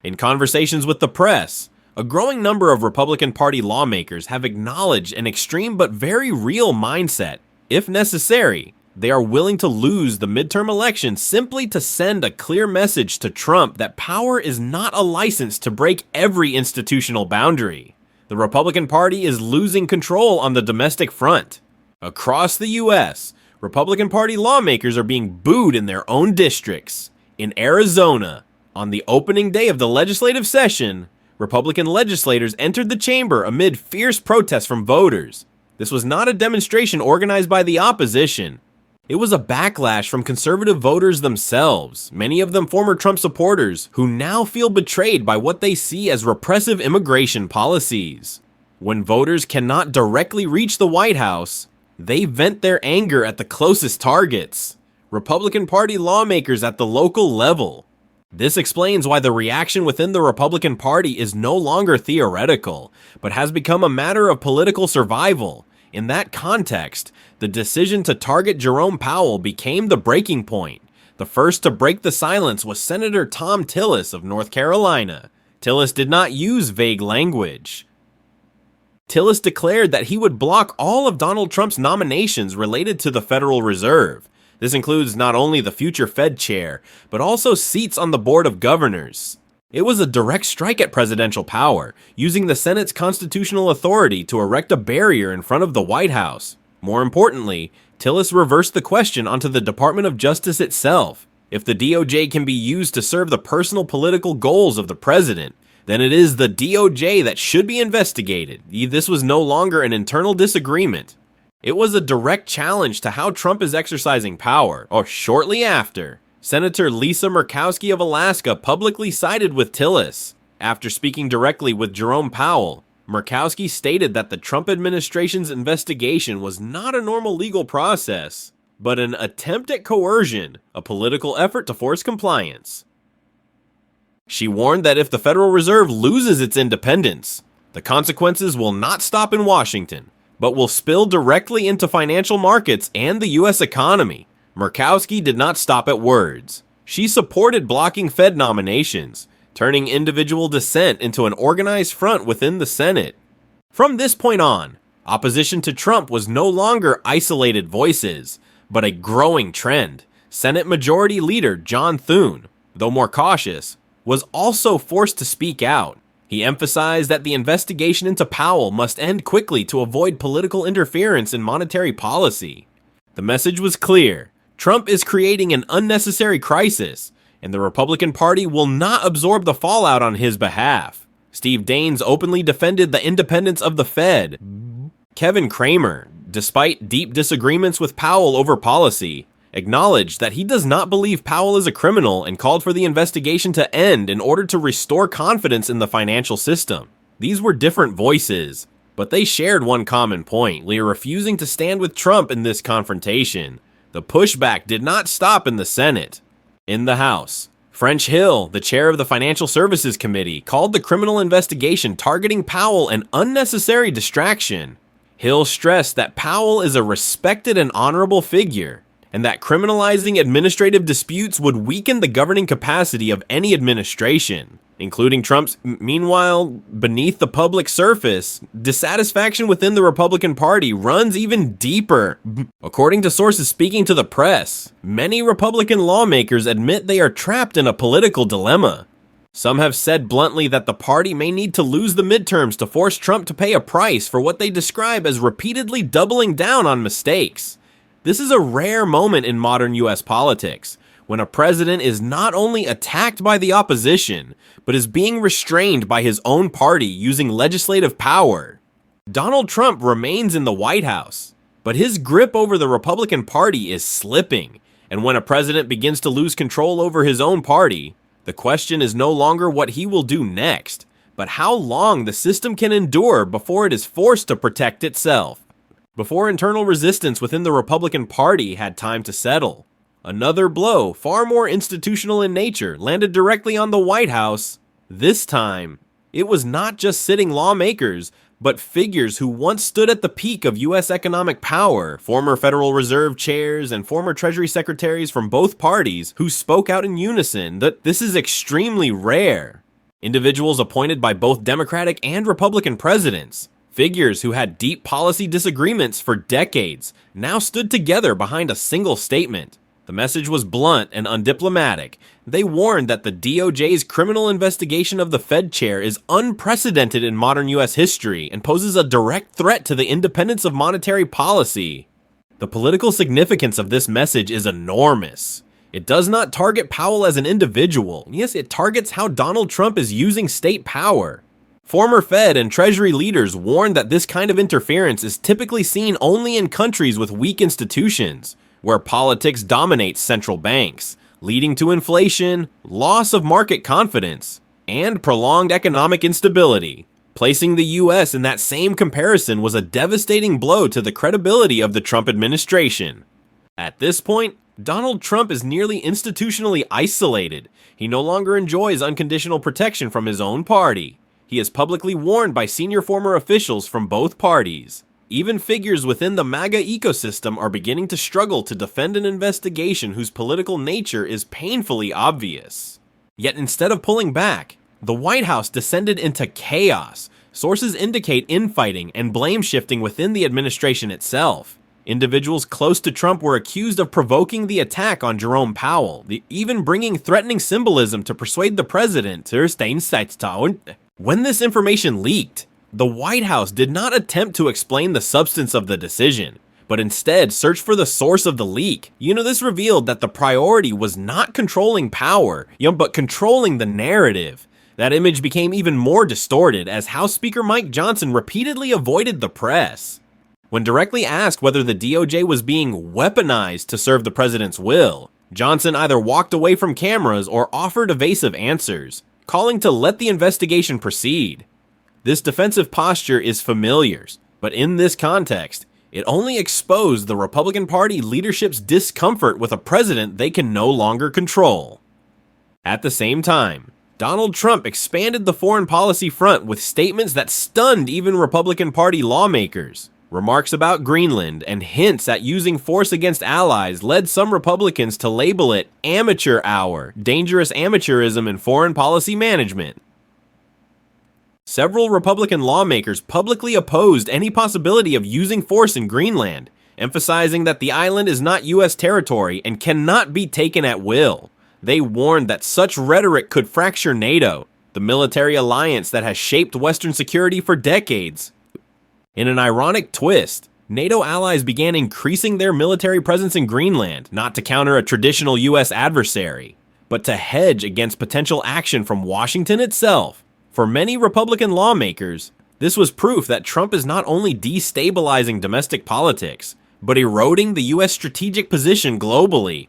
In conversations with the press, a growing number of Republican Party lawmakers have acknowledged an extreme but very real mindset. If necessary, they are willing to lose the midterm election simply to send a clear message to Trump that power is not a license to break every institutional boundary. The Republican Party is losing control on the domestic front. Across the U.S., Republican Party lawmakers are being booed in their own districts. In Arizona, on the opening day of the legislative session, Republican legislators entered the chamber amid fierce protests from voters. This was not a demonstration organized by the opposition. It was a backlash from conservative voters themselves, many of them former Trump supporters, who now feel betrayed by what they see as repressive immigration policies. When voters cannot directly reach the White House, they vent their anger at the closest targets, Republican Party lawmakers at the local level. This explains why the reaction within the Republican Party is no longer theoretical, but has become a matter of political survival. In that context, the decision to target Jerome Powell became the breaking point. The first to break the silence was Senator Tom Tillis of North Carolina. Tillis did not use vague language. Tillis declared that he would block all of Donald Trump's nominations related to the Federal Reserve. This includes not only the future Fed chair, but also seats on the Board of Governors. It was a direct strike at presidential power, using the Senate's constitutional authority to erect a barrier in front of the White House. More importantly, Tillis reversed the question onto the Department of Justice itself. If the DOJ can be used to serve the personal political goals of the president, then it is the DOJ that should be investigated. This was no longer an internal disagreement. It was a direct challenge to how Trump is exercising power, or shortly after, Senator Lisa Murkowski of Alaska publicly sided with Tillis. After speaking directly with Jerome Powell, Murkowski stated that the Trump administration's investigation was not a normal legal process, but an attempt at coercion, a political effort to force compliance. She warned that if the Federal Reserve loses its independence, the consequences will not stop in Washington, but will spill directly into financial markets and the U.S. economy. Murkowski did not stop at words. She supported blocking Fed nominations, turning individual dissent into an organized front within the Senate. From this point on, opposition to Trump was no longer isolated voices, but a growing trend. Senate Majority Leader John Thune, though more cautious, was also forced to speak out. He emphasized that the investigation into Powell must end quickly to avoid political interference in monetary policy. The message was clear. Trump is creating an unnecessary crisis, and the Republican Party will not absorb the fallout on his behalf. Steve Daines openly defended the independence of the Fed. Kevin Cramer, despite deep disagreements with Powell over policy, acknowledged that he does not believe Powell is a criminal and called for the investigation to end in order to restore confidence in the financial system. These were different voices, but they shared one common point: refusing to stand with Trump in this confrontation. The pushback did not stop in the Senate. In the House, French Hill, the chair of the Financial Services Committee, called the criminal investigation targeting Powell an unnecessary distraction. Hill stressed that Powell is a respected and honorable figure, and that criminalizing administrative disputes would weaken the governing capacity of any administration, including Trump's. Meanwhile, beneath the public surface, dissatisfaction within the Republican Party runs even deeper. According to sources speaking to the press, many Republican lawmakers admit they are trapped in a political dilemma. Some have said bluntly that the party may need to lose the midterms to force Trump to pay a price for what they describe as repeatedly doubling down on mistakes. This is a rare moment in modern U.S. politics, when a president is not only attacked by the opposition, but is being restrained by his own party using legislative power. Donald Trump remains in the White House, but his grip over the Republican Party is slipping, and when a president begins to lose control over his own party, the question is no longer what he will do next, but how long the system can endure before it is forced to protect itself. Before internal resistance within the Republican Party had time to settle, another blow, far more institutional in nature, landed directly on the White House. This time, it was not just sitting lawmakers, but figures who once stood at the peak of U.S. economic power, former Federal Reserve chairs and former Treasury secretaries from both parties, who spoke out in unison that this is extremely rare. Individuals appointed by both Democratic and Republican presidents, figures who had deep policy disagreements for decades, now stood together behind a single statement. The message was blunt and undiplomatic. They warned that the DOJ's criminal investigation of the Fed chair is unprecedented in modern U.S. history and poses a direct threat to the independence of monetary policy. The political significance of this message is enormous. It does not target Powell as an individual. Yes, it targets how Donald Trump is using state power. Former Fed and Treasury leaders warned that this kind of interference is typically seen only in countries with weak institutions, where politics dominates central banks, leading to inflation, loss of market confidence, and prolonged economic instability. Placing the U.S. in that same comparison was a devastating blow to the credibility of the Trump administration. At this point, Donald Trump is nearly institutionally isolated. He no longer enjoys unconditional protection from his own party. He is publicly warned by senior former officials from both parties. Even figures within the MAGA ecosystem are beginning to struggle to defend an investigation whose political nature is painfully obvious. Yet instead of pulling back, the White House descended into chaos. Sources indicate infighting and blame shifting within the administration itself. Individuals close to Trump were accused of provoking the attack on Jerome Powell, even bringing threatening symbolism to persuade the president to stay in. When this information leaked, the White House did not attempt to explain the substance of the decision, but instead searched for the source of the leak. This revealed that the priority was not controlling power, but controlling the narrative. That image became even more distorted as House Speaker Mike Johnson repeatedly avoided the press. When directly asked whether the DOJ was being weaponized to serve the president's will, Johnson either walked away from cameras or offered evasive answers, calling to let the investigation proceed. This defensive posture is familiar, but in this context, it only exposed the Republican Party leadership's discomfort with a president they can no longer control. At the same time, Donald Trump expanded the foreign policy front with statements that stunned even Republican Party lawmakers. Remarks about Greenland and hints at using force against allies led some Republicans to label it amateur hour, dangerous amateurism in foreign policy management. Several Republican lawmakers publicly opposed any possibility of using force in Greenland, emphasizing that the island is not U.S. territory and cannot be taken at will. They warned that such rhetoric could fracture NATO, the military alliance that has shaped Western security for decades. In an ironic twist, NATO allies began increasing their military presence in Greenland, not to counter a traditional U.S. adversary, but to hedge against potential action from Washington itself. For many Republican lawmakers, this was proof that Trump is not only destabilizing domestic politics, but eroding the U.S. strategic position globally.